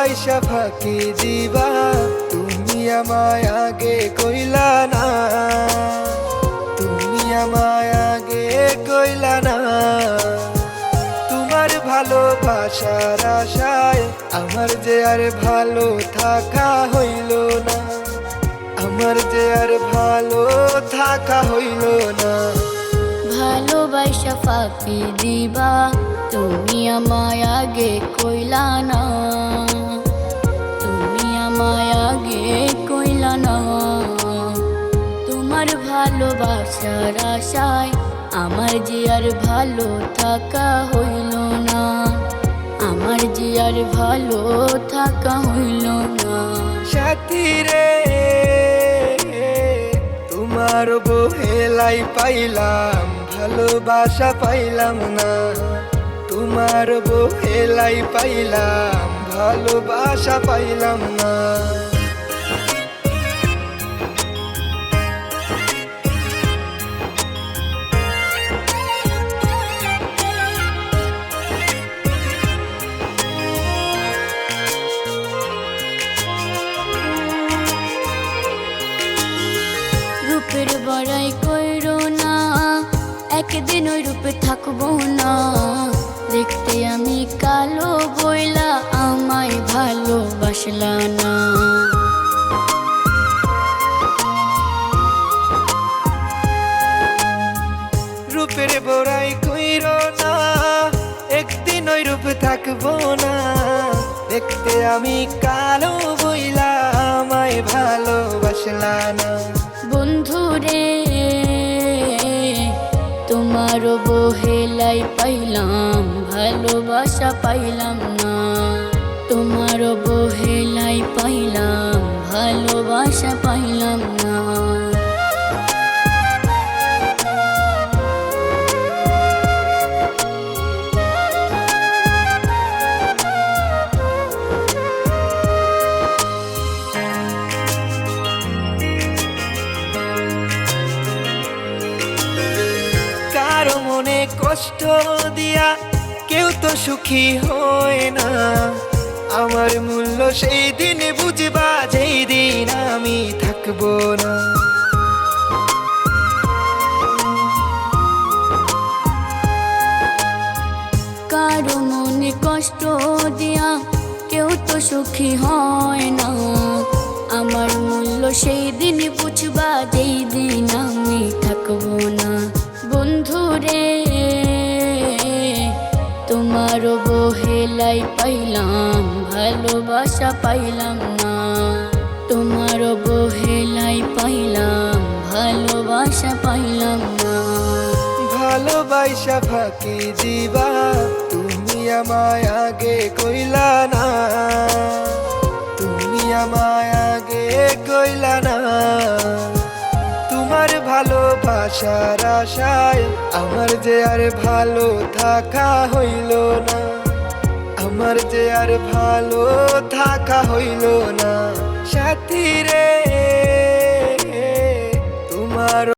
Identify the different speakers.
Speaker 1: ভালোবাসা ফাঁকি দিবা, তুমি আমায় আগে কইলা না, তুমি আমায় আগে কইলা না। তোমার ভালোবাসার আশায় আমার যে আর ভালো থাকা হইল না, আমার যে আর ভালো থাকা হইল না।
Speaker 2: ভালোবাসা ফাঁকি দিবা, তুমি আমায় আগে কইলা না, তুমি আমায় আগে কইলা না। তোমার ভালোবাসার আশায় আমার যে আর ভালো থাকা হইল না, আমার যে আর ভালো থাকা হইল না।
Speaker 1: সাথী রে তোমার বহেলাই পাইলাম, ভালোবাসা পাইলাম না। তোমার বহেলাই পাইলাম, ভালোবাসা পাইলাম না।
Speaker 2: রূপের বড়াই কইরো না, একদিন ওই রূপে থাকবো না। দেখতে আমি কালো বইলা আমায় ভালোবাসলা না।
Speaker 1: রূপের বড়াই কইরো না, একদিন ওই রূপে থাকবো না। দেখতে আমি কালো বইলা আমায় ভালোবাসলা না।
Speaker 2: বন্ধুরে তোমার বহেলাই পাইলাম, ভালোবাসা পাইলাম না। তোমার বহেলাই পাইলাম, ভালোবাসা পাইলাম না।
Speaker 1: কারো মনে কষ্ট দিয়া কেউ তো সুখী হয় না। আমার মূল্য সেই দিন বুঝবা যেই দিন আমি থাকবো না।
Speaker 2: কারো মনে কষ্ট দিয়া কেউ তো সুখী হয় না। আমার মূল্য সেই দিন বুঝবা যেই দিন আমি থাকবো না। বন্ধুরে তোমার বহেলাই পাইলাম, ভালোবাসা পাইলাম না। তোমার বহেলাই পাইলাম, ভালোবাসা পাইলাম না।
Speaker 1: ভালোবাসা ফাঁকি দিবা, তুমি আমায় আগে কইলা না, তুমি আমায় আগে কইলা না। তোমার ভালোবাসার আশায় আমার যে আর ভালো থাকা হইল না, আমার যে আর ভালো থাকা হইল না। সাথী রে তোমার